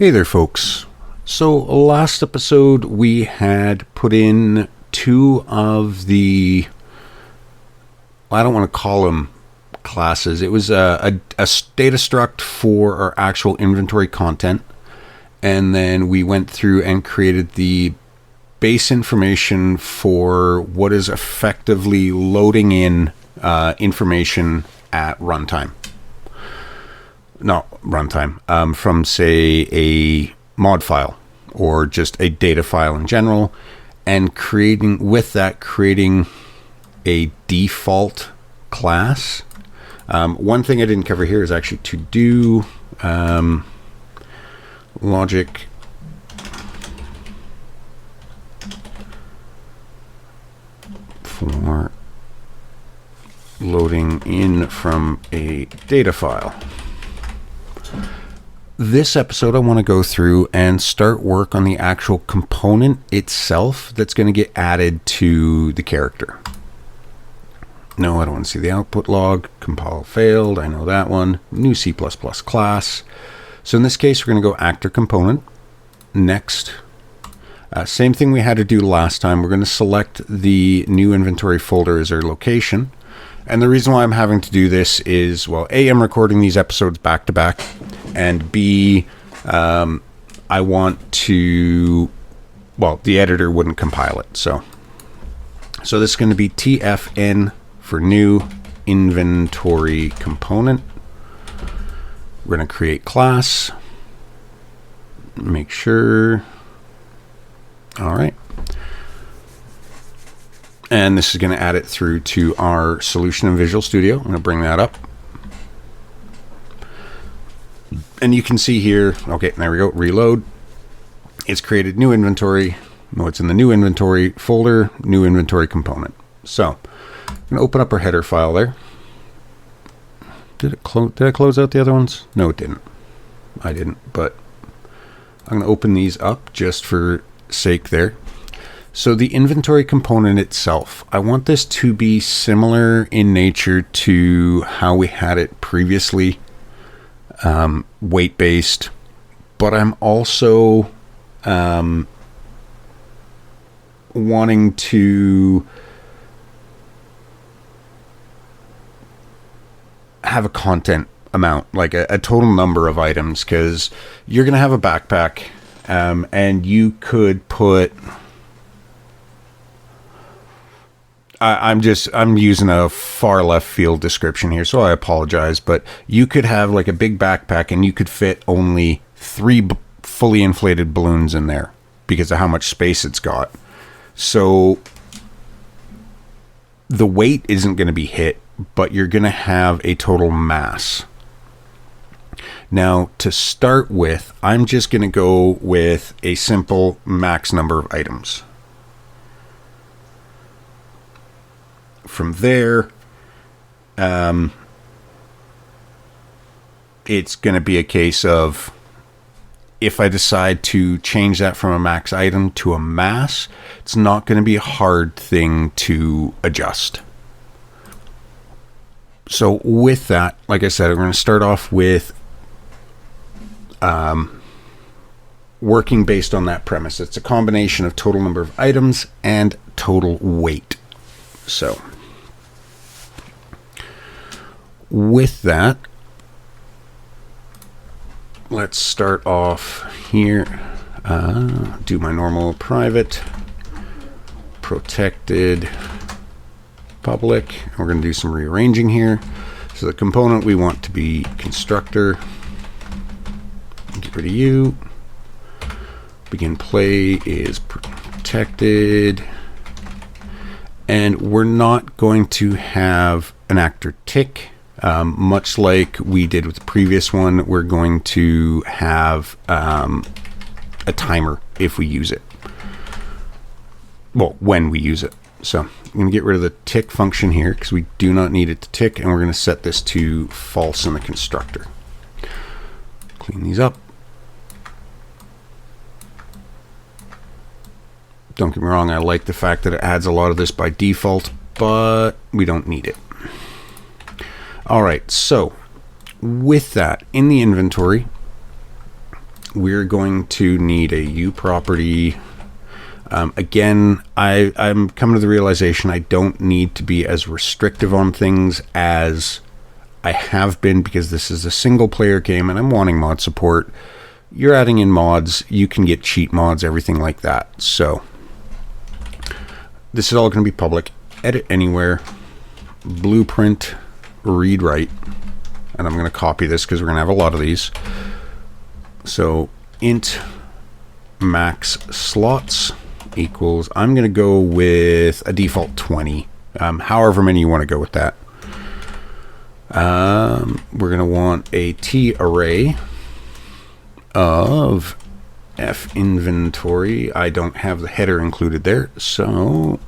Hey there, folks. So last episode we had put in two of the, well, I don't want to call them classes. It was a data struct for our actual inventory content. And then we went through and created the base information for what is effectively loading in information at runtime. Not runtime, from say a mod file or just a data file in general, and creating a default class. One thing I didn't cover here is actually to do logic for loading in from a data file. This episode, I want to go through and start work on the actual component itself that's going to get added to the character. No, I don't want to see the output log. Compile failed. I know that one. New C++ class. So in this case, we're going to go actor component. Next. Same thing we had to do last time. We're going to select the new inventory folder as our location. And the reason why I'm having to do this is, well, A, I'm recording these episodes back to back, and B, I want to, well, the editor wouldn't compile it. So this is going to be TFN for new inventory component. We're going to create class. Make sure. All right. And this is going to add it through to our solution in Visual Studio. I'm going to bring that up. And you can see here, okay, there we go, reload. It's created new inventory. No, it's in the new inventory folder, new inventory component. So I'm going to open up our header file there. Did I close out the other ones? No, it didn't. I didn't, but I'm going to open these up just for sake there. So the inventory component itself, I want this to be similar in nature to how we had it previously, weight-based, but I'm also wanting to have a content amount, like a total number of items, because you're going to have a backpack, and you could put... I'm using a far left field description here, so I apologize, but you could have like a big backpack and you could fit only 3 fully inflated balloons in there because of how much space it's got. So the weight isn't going to be hit, but you're going to have a total mass. Now, to start with, I'm just going to go with a simple max number of items. From there, it's going to be a case of if I decide to change that from a max item to a mass, it's not going to be a hard thing to adjust. So with that, like I said, we're going to start off with working based on that premise. It's a combination of total number of items and total weight. So with that, let's start off here. Do my normal private, protected, public. We're going to do some rearranging here. So the component we want to be constructor. Get rid of you. Begin play is protected. And we're not going to have an actor tick. Much like we did with the previous one, we're going to have a timer if we use it. Well, when we use it. So I'm going to get rid of the tick function here because we do not need it to tick, and we're going to set this to false in the constructor. Clean these up. Don't get me wrong, I like the fact that it adds a lot of this by default, but we don't need it. All right, so with that in the inventory, we're going to need a U property. Again, I'm coming to the realization I don't need to be as restrictive on things as I have been, because this is a single player game and I'm wanting mod support. You're adding in mods, you can get cheat mods, everything like that. So this is all going to be public. Edit anywhere, blueprint, read write, and I'm going to copy this because we're going to have a lot of these. So int max slots equals, I'm going to go with a default 20, however many you want to go with that. We're going to want a T array of F inventory. I don't have the header included there, so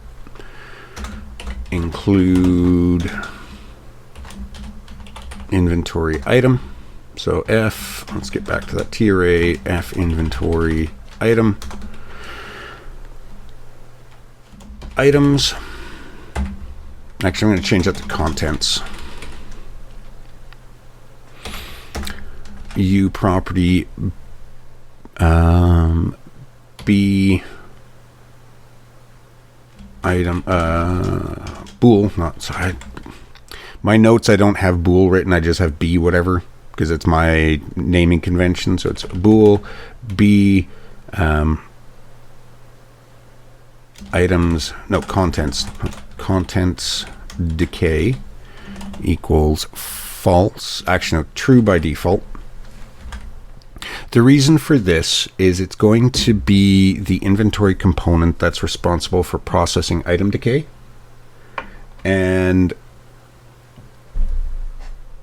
include inventory item. So F, let's get back to that T array, F inventory item. Items. Actually, I'm going to change that to contents. U property B item bool, not sorry. My notes, I don't have bool written, I just have B whatever, because it's my naming convention. So it's bool B items, no, contents decay equals false, actually no, true by default. The reason for this is it's going to be the inventory component that's responsible for processing item decay. And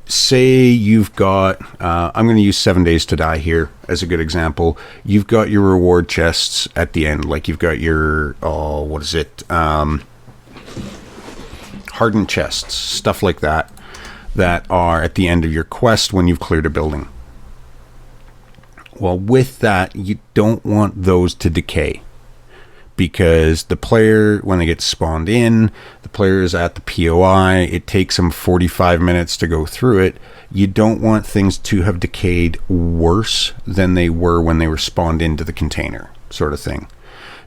say you've got, I'm going to use 7 days to die here as a good example. You've got your reward chests at the end, like you've got your, what is it? Hardened chests, stuff like that, that are at the end of your quest when you've cleared a building. Well, with that, you don't want those to decay, because the player, when they get spawned in, the player is at the POI, it takes them 45 minutes to go through it. You don't want things to have decayed worse than they were when they were spawned into the container, sort of thing.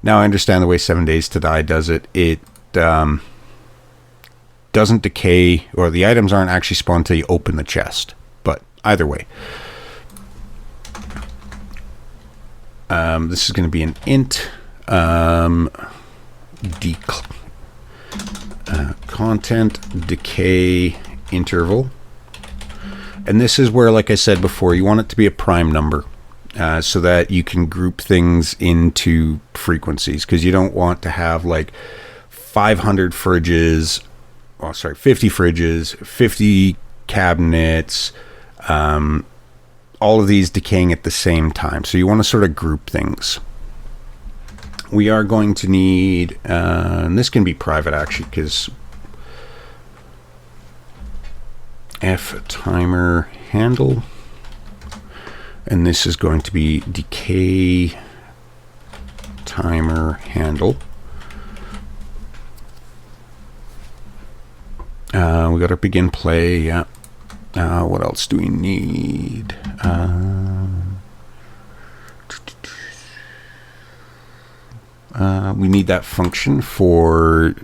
Now, I understand the way 7 days to die does it. It doesn't decay, or the items aren't actually spawned until you open the chest. But either way. This is going to be an int content decay interval, and this is where, like I said before, you want it to be a prime number, so that you can group things into frequencies, because you don't want to have like 500 fridges, 50 fridges, 50 cabinets, all of these decaying at the same time. So you want to sort of group things. We are going to need, and this can be private actually, because F timer handle, and this is going to be decay timer handle. We got our begin play, yeah. What else do we need? We need that function for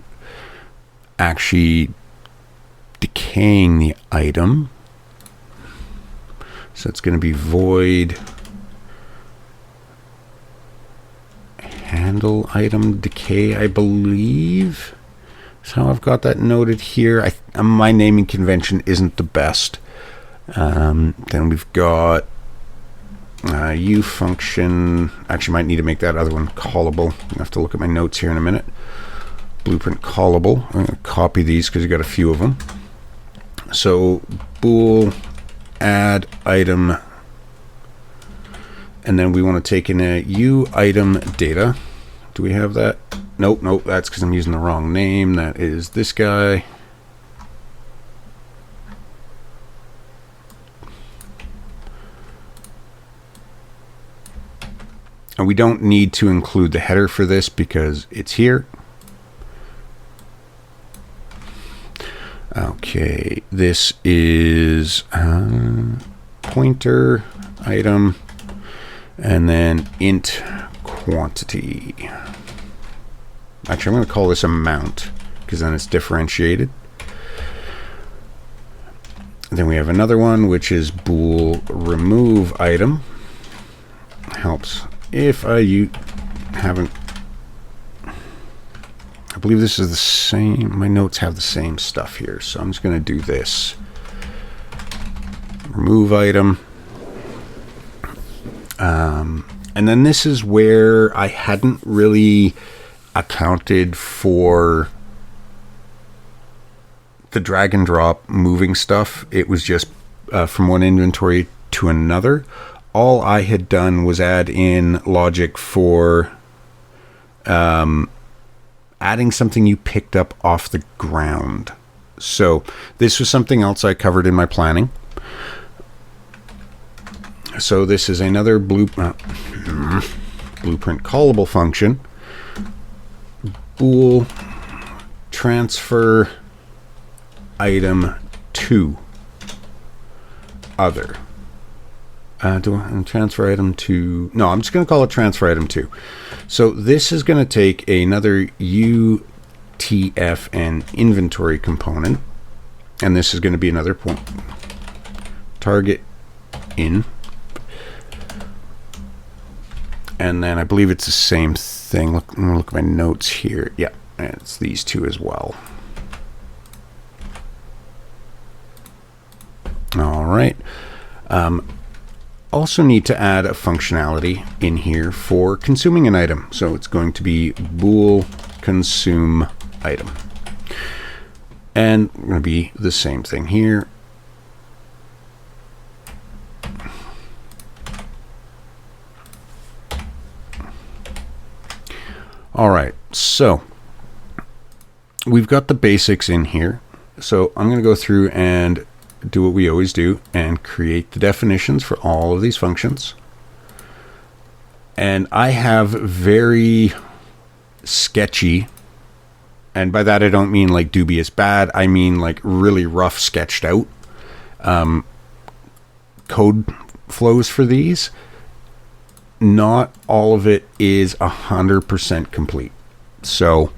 actually decaying the item. So it's going to be void handle item decay, I believe. So I've got that noted here. My naming convention isn't the best. Then we've got U function. Actually, might need to make that other one callable. I have to look at my notes here in a minute. Blueprint callable. I'm going to copy these because you got a few of them. So bool add item, and then we want to take in a U item data. Do we have that? Nope, that's because I'm using the wrong name. That is this guy. And we don't need to include the header for this because it's here. Okay, this is pointer item, And then int quantity. Actually, I'm going to call this amount because then it's differentiated. Then we have another one, which is bool remove item. Helps if you haven't. I believe this is the same. My notes have the same stuff here, so I'm just going to do this. Remove item. And then this is where I hadn't really accounted for the drag and drop moving stuff. It was just from one inventory to another. All I had done was add in logic for adding something you picked up off the ground. So this was something else I covered in my planning. So this is another blueprint callable function. Bool transfer item to other. Do I transfer item to? No, I'm just going to call it transfer item to. So this is going to take another UTF and inventory component, and this is going to be another point. Target in. And then I believe it's the same thing. Look at my notes here. Yeah, it's these two as well. All right. Also need to add a functionality in here for consuming an item. So it's going to be bool consume item. And going to be the same thing here. All right, so we've got the basics in here. So I'm going to go through and do what we always do and create the definitions for all of these functions. And I have very sketchy, and by that I don't mean like dubious bad, I mean like really rough sketched out code flows for these. Not all of it is 100% complete. So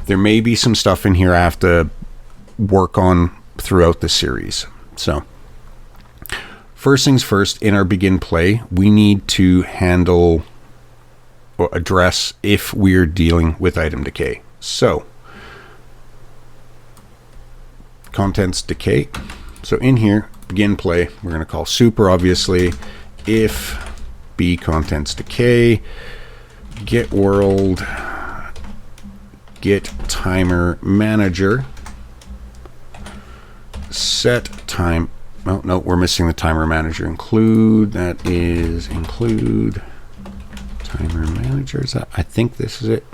there may be some stuff in here I have to work on throughout the series. So first things first, in our begin play, we need to handle or address if we're dealing with item decay. So contents decay. So in here, begin play, we're going to call super, obviously, if B contents decay, get world, get timer manager, set time. Oh no, we're missing the timer manager. Include, that is include timer manager. Is that, I think this is it.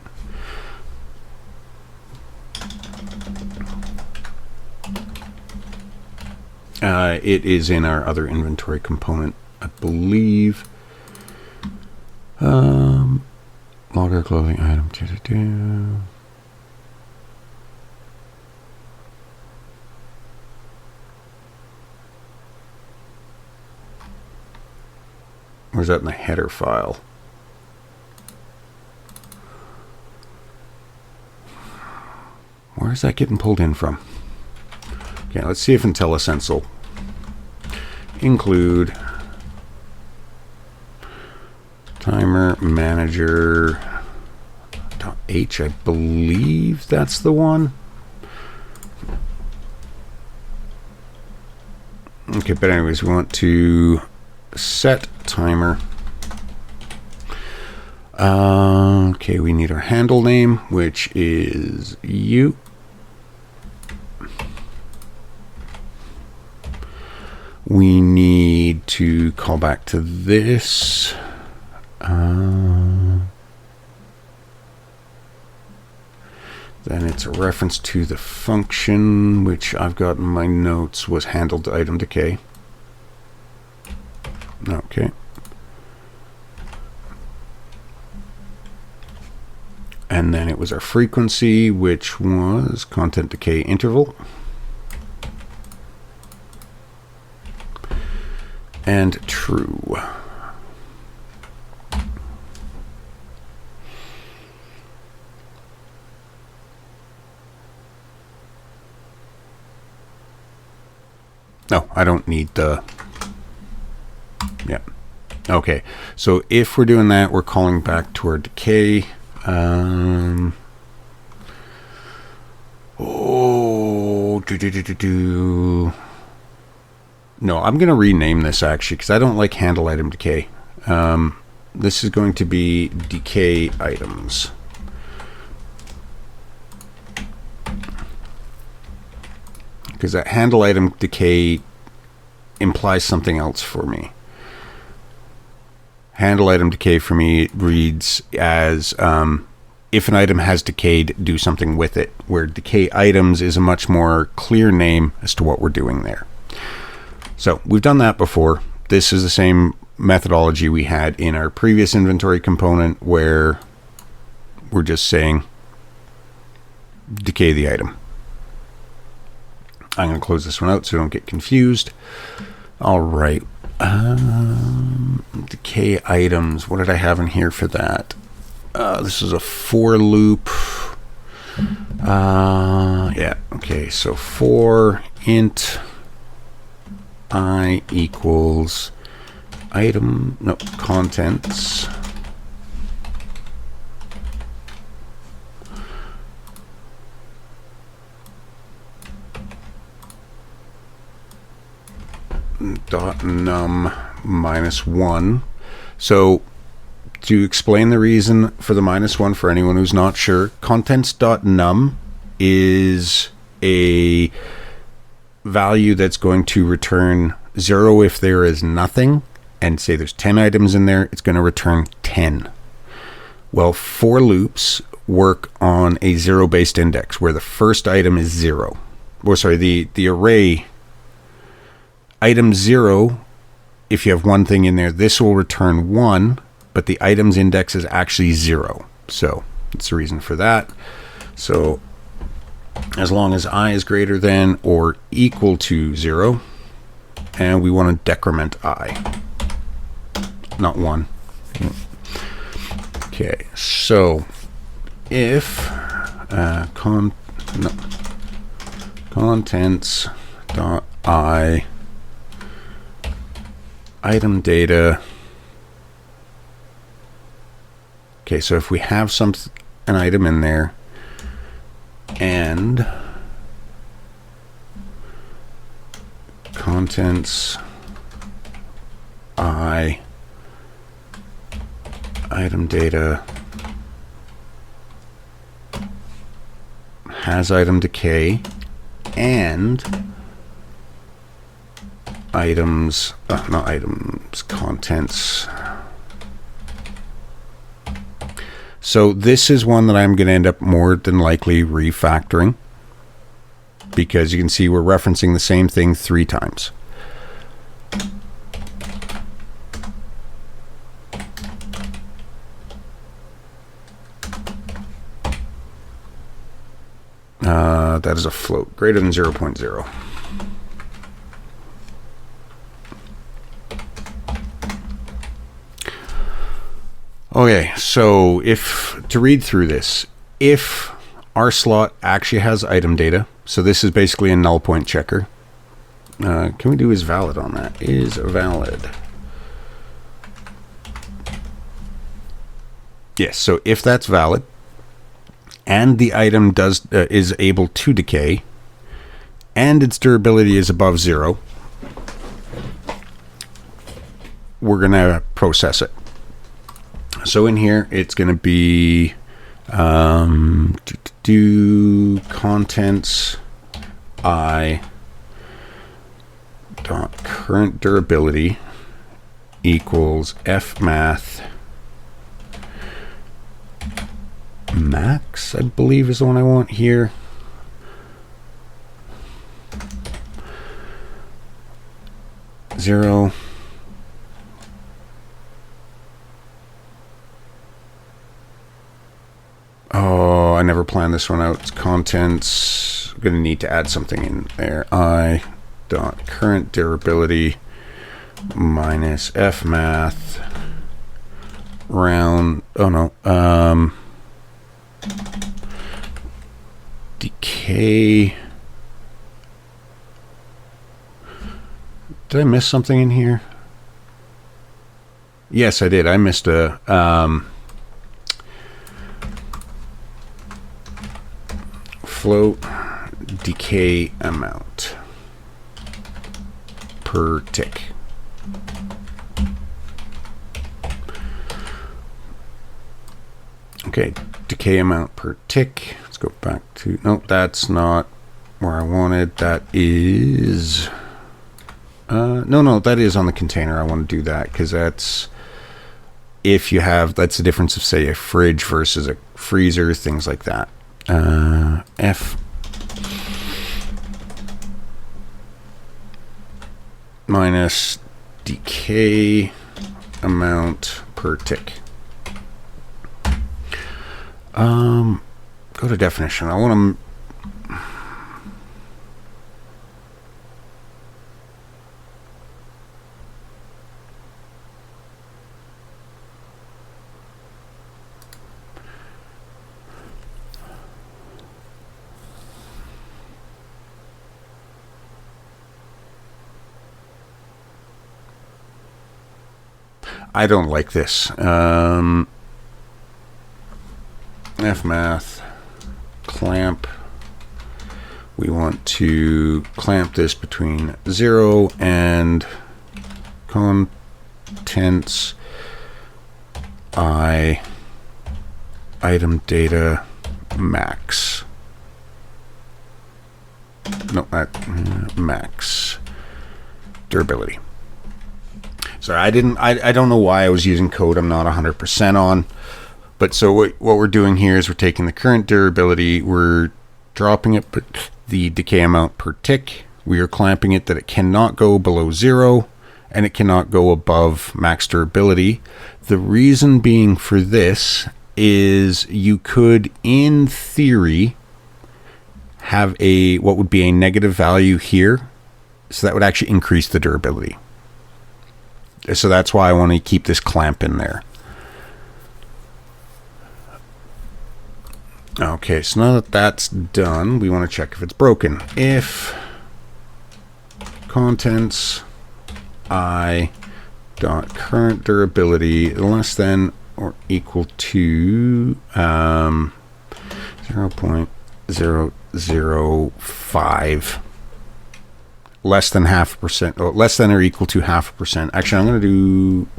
It is in our other inventory component, I believe. Logger clothing item. Where's that in the header file? Where's that getting pulled in from? Okay, let's see if IntelliSense will include timer manager .h, I believe that's the one. Okay, but anyways, we want to set timer. Okay, we need our handle name, which is u. We need to call back to this. Then it's a reference to the function, which I've got in my notes was handled item decay. Okay. And then it was our frequency, which was content decay interval. And true. No, I don't need the... Yeah. Okay, so if we're doing that, we're calling back to our decay. No, I'm going to rename this actually because I don't like handle item decay. This is going to be decay items. Because that handle item decay implies something else for me. Handle item decay for me reads as if an item has decayed, do something with it, where decay items is a much more clear name as to what we're doing there. So we've done that before. This is the same methodology we had in our previous inventory component where we're just saying decay the item. I'm going to close this one out so I don't get confused. All right. Decay items. What did I have in here for that? This is a for loop. Yeah. Okay. So for int I equals contents dot num -1. So to explain the reason for the -1 for anyone who's not sure, contents.num is a value that's going to return 0 if there is nothing, and say there's 10 items in there, it's going to return 10. Well, for loops work on a 0-based index where the first item is 0. Or sorry, the array item 0, if you have one thing in there, this will return 1, but the item's index is actually 0. So that's the reason for that. So as long as I is greater than or equal to 0, and we want to decrement I, not 1. Okay, so if contents dot I item data. Okay, so if we have an item in there and contents I item data has item decay and items, not items, contents. So this is one that I'm going to end up more than likely refactoring because you can see we're referencing the same thing 3 times. That is a float greater than 0.0. Okay, so to read through this, if our slot actually has item data, so this is basically a null point checker. Can we do is valid on that? Is valid. Yes, so if that's valid, and the item is able to decay, and its durability is above 0, we're going to process it. So in here, it's going to be do contents I dot current durability equals fmath max, I believe is the one I want here. Zero. Oh, I never planned this one out. It's contents. I'm going to need to add something in there. I dot current durability minus fmath round. Oh no. Decay Did I miss something in here? Yes, I did. I missed a float decay amount per tick. Okay, decay amount per tick. Let's go back to, nope, that's not where I wanted. That is, no, that is on the container. I want to do that because that's, if you have, that's the difference of, say, a fridge versus a freezer, things like that. F minus decay amount per tick. Go to definition. I want to I don't like this. Fmath clamp. We want to clamp this between 0 and contents I item data max. No, max durability. Sorry, I don't know why I was using code I'm not 100% on. But so what we're doing here is we're taking the current durability, we're dropping it, but the decay amount per tick, we are clamping it that it cannot go below 0 and it cannot go above max durability. The reason being for this is you could, in theory, have what would be a negative value here. So that would actually increase the durability. So that's why I want to keep this clamp in there. Okay, so now that that's done, we want to check if it's broken. If contents I dot current durability less than or equal to 0.005, less than 0.5%, or less than or equal to 0.5%. Actually, I'm going to do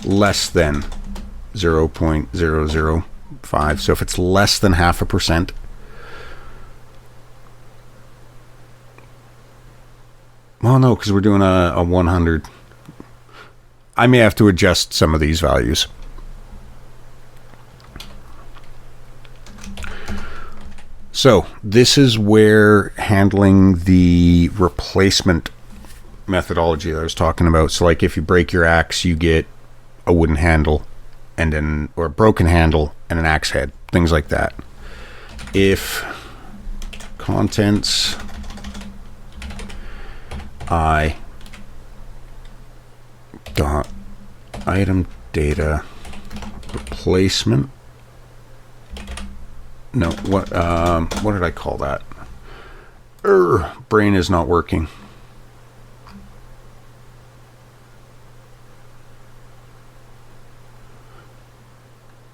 less than 0.005. So if it's less than 0.5%, well, no, because we're doing a 100. I may have to adjust some of these values. So this is where handling the replacement methodology that I was talking about. So like if you break your axe, you get a wooden handle and then, or a broken handle and an axe head, things like that. If contents I dot item data replacement, no, what did I call that? Brain is not working.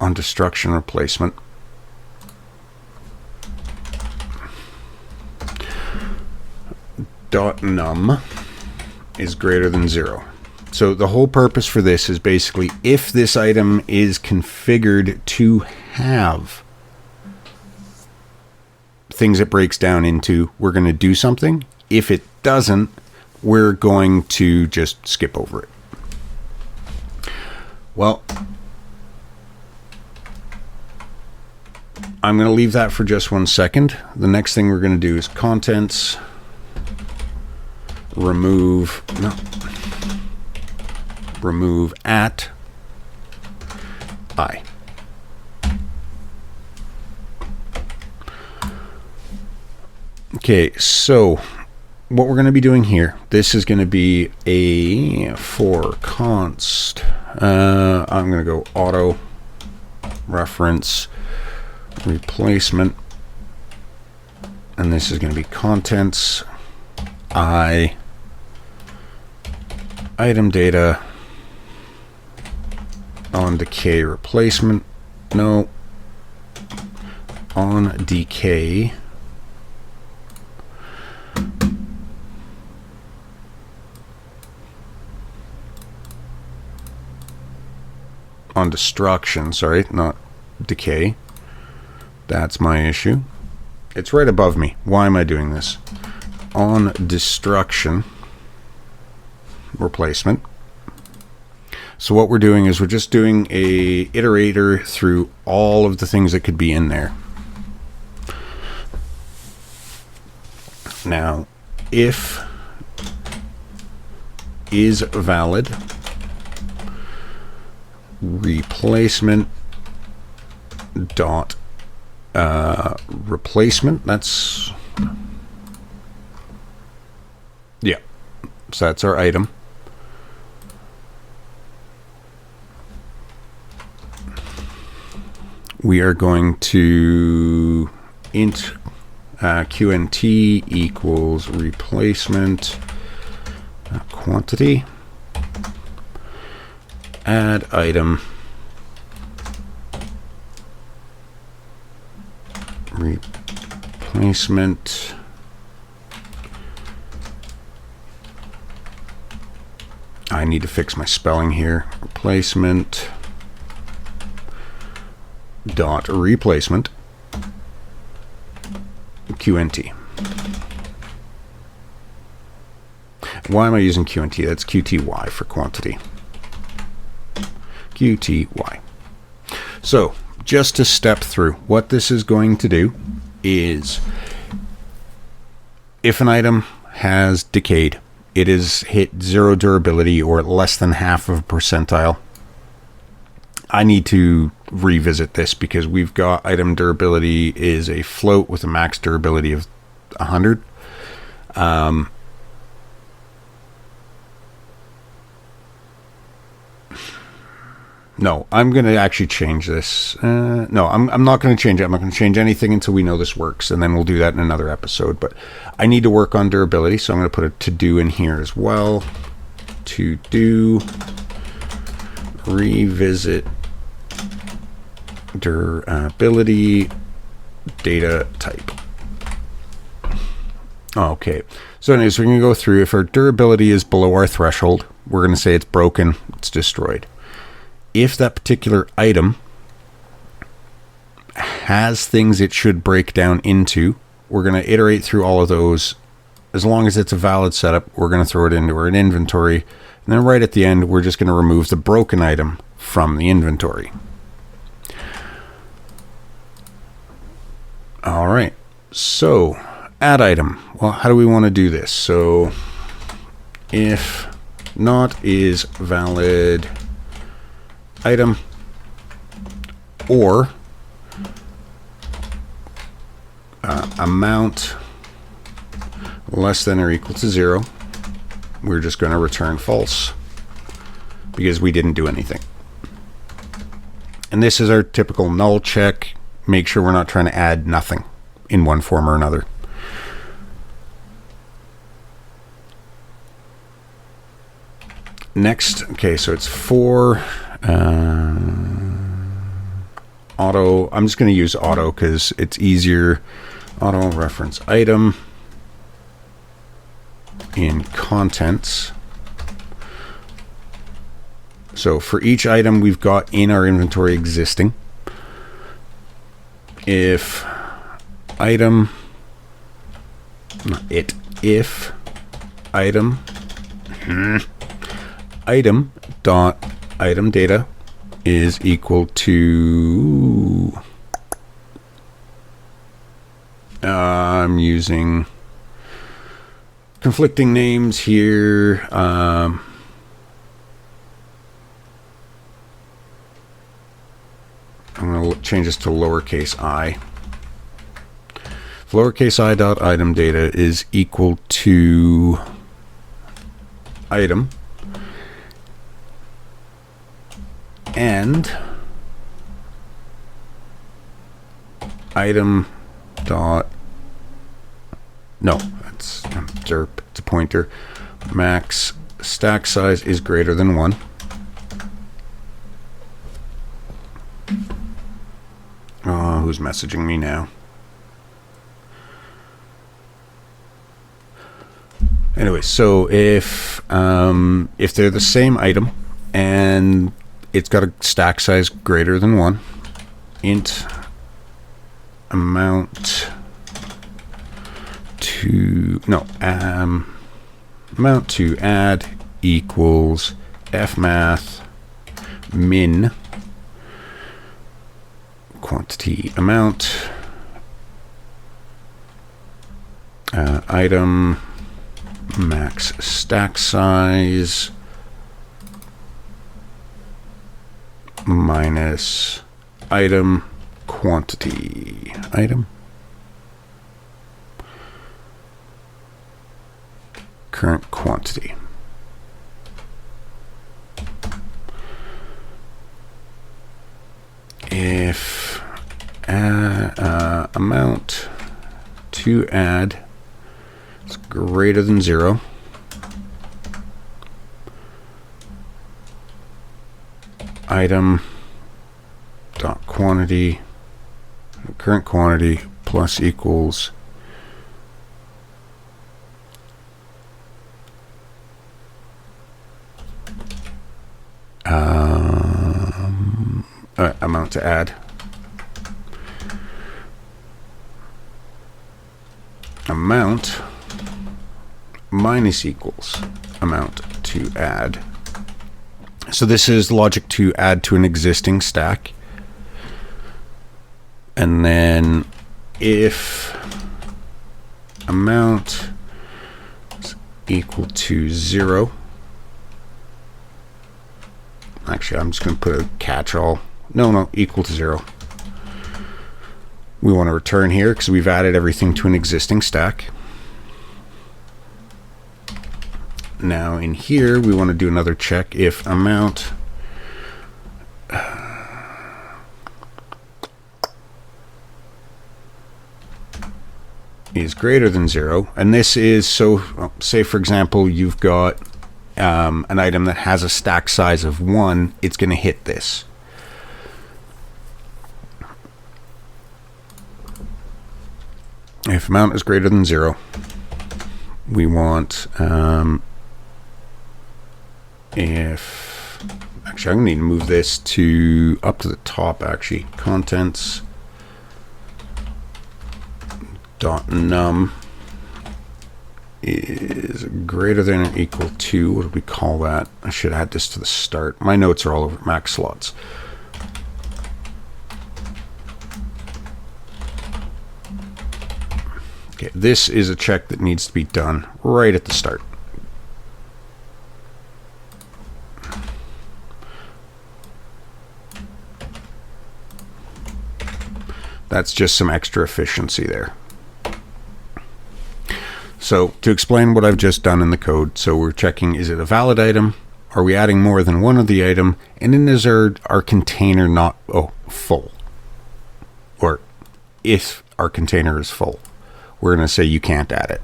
On destruction replacement. .num is greater than 0. So the whole purpose for this is basically if this item is configured to have things it breaks down into, we're going to do something. If it doesn't, we're going to just skip over it. Well, I'm going to leave that for just 1 second. The next thing we're going to do is contents remove at I. Okay, so what we're going to be doing here, this is going to be a for const. I'm going to go auto reference replacement, and this is going to be contents I item data on decay replacement. No. On decay. On destruction, sorry, not decay. That's my issue. It's right above me. Why am I doing this? On destruction replacement. So what we're doing is we're just doing a iterator through all of the things that could be in there. Now, if is valid, replacement dot replacement, that's, yeah, so that's our item. We are going to int qnt equals replacement quantity, add item, replacement I need to fix my spelling here, replacement dot replacement qnt. Why am I using qnt? That's qty for quantity. qty. So just to step through, what this is going to do is, if an item has decayed, it is hit 0 durability or less than half of a percentile, I need to revisit this because we've got item durability is a float with a max durability of 100. No, I'm going to actually change this. No, I'm not going to change it. I'm not going to change anything until we know this works, and then we'll do that in another episode. But I need to work on durability, so I'm going to put a to-do in here as well. To-do, revisit durability data type. Okay, so anyways, we're going to go through. If our durability is below our threshold, we're going to say it's broken, it's destroyed. If that particular item has things it should break down into, we're going to iterate through all of those. As long as it's a valid setup, we're going to throw it into our inventory. And then right at the end, we're just going to remove the broken item from the inventory. All right. So add item. Well, how do we want to do this? So if not is valid item or amount less than or equal to 0, we're just going to return false because we didn't do anything. And this is our typical null check. Make sure we're not trying to add nothing in one form or another. Next, okay, so it's for auto. I'm just going to use auto because it's easier. Auto reference item in contents. So for each item we've got in our inventory existing, if item, not it, if item, item dot item data is equal to, I'm using conflicting names here. I'm going to change this to lowercase I. If lowercase I dot item data is equal to item and item dot, no, that's derp, it's a pointer, max stack size is greater than 1. Who's messaging me now? Anyway, so if they're the same item and it's got a stack size greater than 1, int amount to add equals fmath min quantity amount item max stack size minus item quantity current quantity. If amount to add is greater than 0, item dot quantity current quantity plus equals amount to add amount minus equals amount to add. So this is logic to add to an existing stack. And then if amount is equal to 0, actually I'm just going to put a catch-all. No, equal to 0. We want to return here because we've added everything to an existing stack. Now in here we want to do another check. If amount is greater than 0, and this is, so say for example you've got an item that has a stack size of 1, it's going to hit this. If amount is greater than 0, we want if actually I'm going to need to move this to up to the top. Actually, contents dot num is greater than or equal to, what do we call that? I should add this to the start. My notes are all over max slots. Okay, this is a check that needs to be done right at the start. That's just some extra efficiency there. So to explain what I've just done in the code, so we're checking, is it a valid item? Are we adding more than one of the item? And then is our container not full? Or if our container is full, we're going to say you can't add it.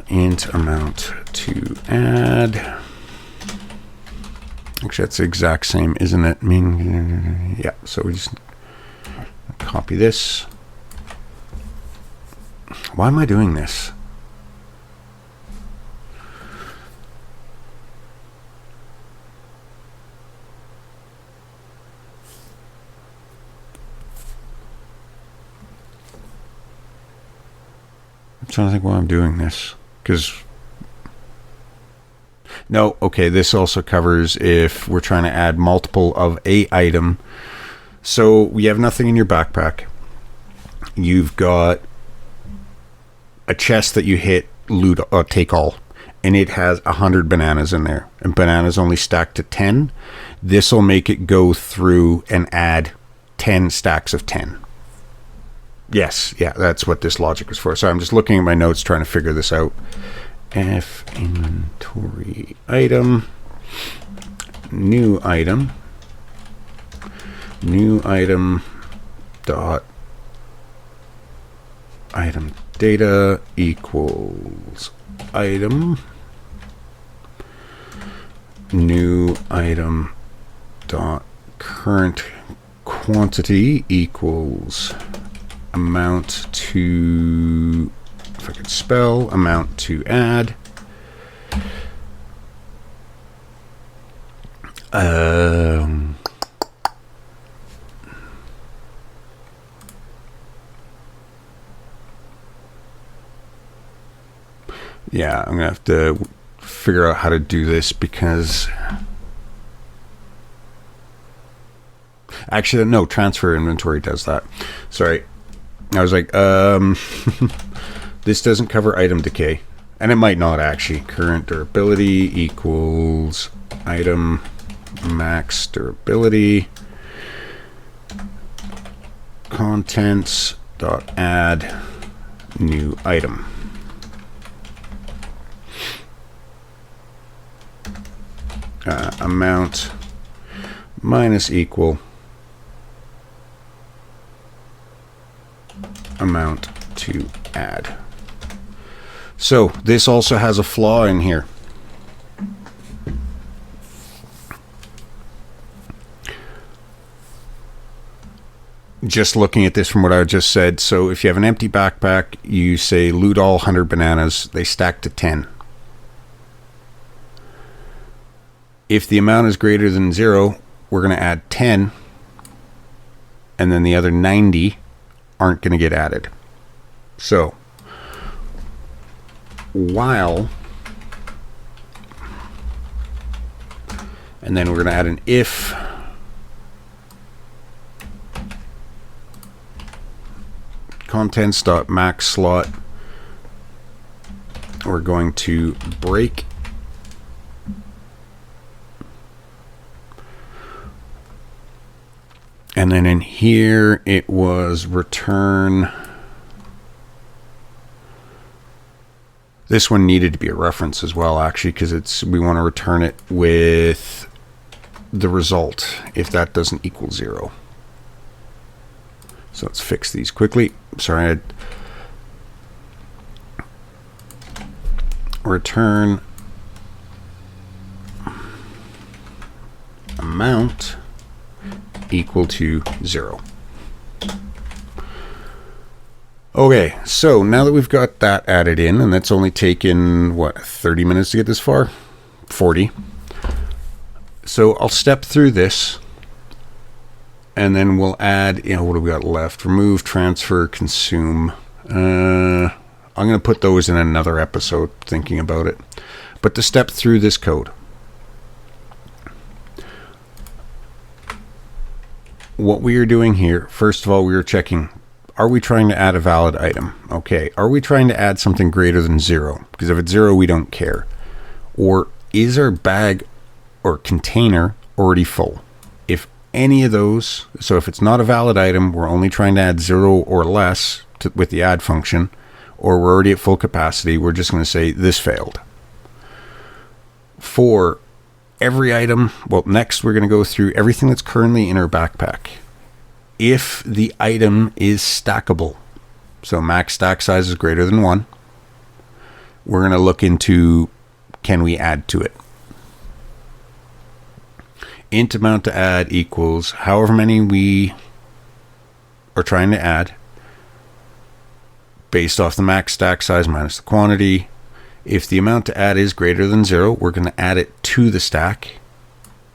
Int amount to add. Actually, that's the exact same, isn't it? Yeah, so we just copy this. Why am I doing this? I'm trying to think why I'm doing this. Because no, okay, this also covers if we're trying to add multiple of a item. So we have nothing in your backpack. You've got a chest that you hit loot take all, and it has 100 bananas in there, and bananas only stack to 10. This will make it go through and add 10 stacks of 10. Yes, yeah, that's what this logic is for. So I'm just looking at my notes trying to figure this out. F inventory item, new item dot item data equals item, new item dot current quantity equals amount to, if I could spell, amount to add. Yeah, I'm gonna have to figure out how to do this because actually no, transfer inventory does that. Sorry, I was like this doesn't cover item decay, and it might not actually. Current durability equals item max durability contents dot add new item. Amount minus equal amount to add. So this also has a flaw in here. Just looking at this from what I just said, so if you have an empty backpack, you say loot all 100 bananas, they stack to 10. If the amount is greater than 0, we're going to add 10, and then the other 90 aren't going to get added. So, while, and then we're going to add an if, contents.max slot, we're going to break and then in here it was return. This one needed to be a reference as well, actually, because we want to return it with the result if that doesn't equal 0. So let's fix these quickly. Sorry, return amount equal to 0. Okay, so now that we've got that added in, and that's only taken, what, 30 minutes to get this far? 40. So I'll step through this, and then we'll add, what do we got left? Remove, transfer, consume. I'm going to put those in another episode, thinking about it. But to step through this code, what we are doing here, first of all, we are checking, are we trying to add a valid item? Okay. Are we trying to add something greater than 0? Because if it's 0, we don't care. Or is our bag or container already full? If any of those, so if it's not a valid item, we're only trying to add 0 or less with the add function, or we're already at full capacity, we're just going to say this failed. For every item, well, next we're going to go through everything that's currently in our backpack. If the item is stackable, so max stack size is greater than 1, we're going to look into, can we add to it? Int amount to add equals however many we are trying to add based off the max stack size minus the quantity. If the amount to add is greater than 0, we're going to add it to the stack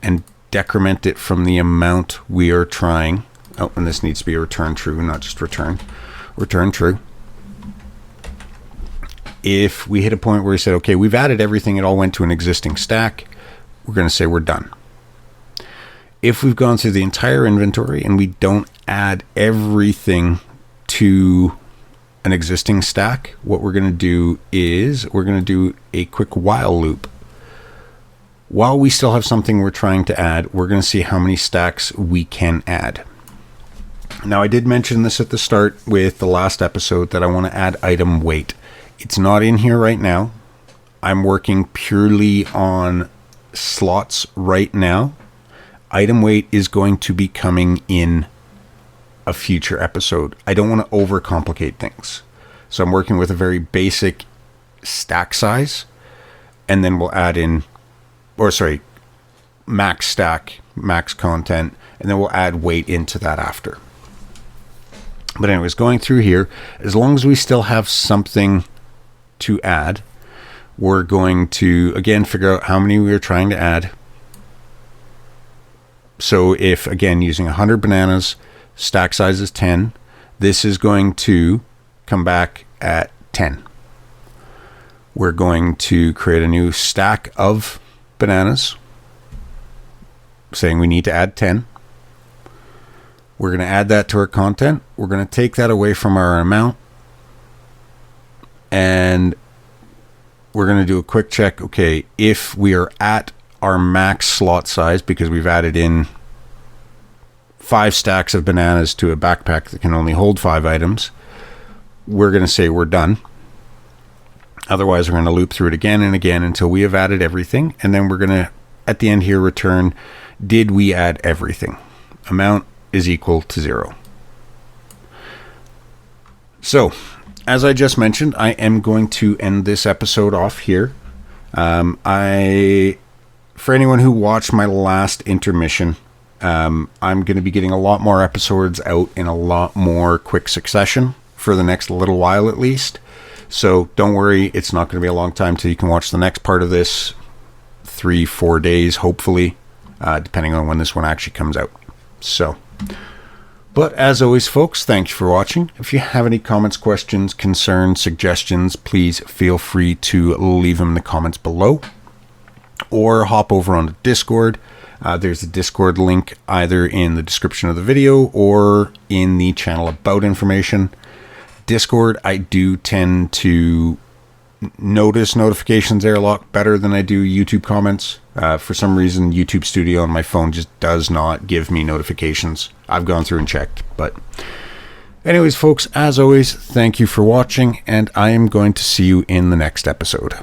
and decrement it from the amount we are trying. Oh, and this needs to be a return true, not just return. Return true. If we hit a point where we said, okay, we've added everything, it all went to an existing stack, we're going to say we're done. If we've gone through the entire inventory and we don't add everything to an existing stack, what we're going to do is we're going to do a quick while loop. While we still have something we're trying to add, we're going to see how many stacks we can add. Now, I did mention this at the start with the last episode that I want to add item weight. It's not in here right now. I'm working purely on slots right now. Item weight is going to be coming in a future episode. I don't want to overcomplicate things. So I'm working with a very basic stack size, and then we'll add in, max stack, max content, and then we'll add weight into that after. But anyways, going through here, as long as we still have something to add, we're going to, again, figure out how many we are trying to add. So if, again, using 100 bananas, stack size is 10, this is going to come back at 10. We're going to create a new stack of bananas, saying we need to add 10. We're going to add that to our content. We're going to take that away from our amount, and we're going to do a quick check. Okay, if we are at our max slot size, because we've added in 5 stacks of bananas to a backpack that can only hold 5 items, we're going to say we're done. Otherwise, we're going to loop through it again and again until we have added everything. And then we're going to, at the end here, return, did we add everything? Amount is equal to 0. So, as I just mentioned, I am going to end this episode off here. For anyone who watched my last intermission, I'm going to be getting a lot more episodes out in a lot more quick succession for the next little while at least. So don't worry, it's not going to be a long time till you can watch the next part of this. 3-4 days, hopefully, depending on when this one actually comes out. So, but as always, folks, thanks for watching. If you have any comments, questions, concerns, suggestions, please feel free to leave them in the comments below, or hop over on the Discord. There's a Discord link either in the description of the video or in the channel about information. Discord, I do tend to notice notifications there a lot better than I do YouTube comments. For some reason, YouTube Studio on my phone just does not give me notifications. I've gone through and checked. But anyways, folks, as always, thank you for watching, and I am going to see you in the next episode.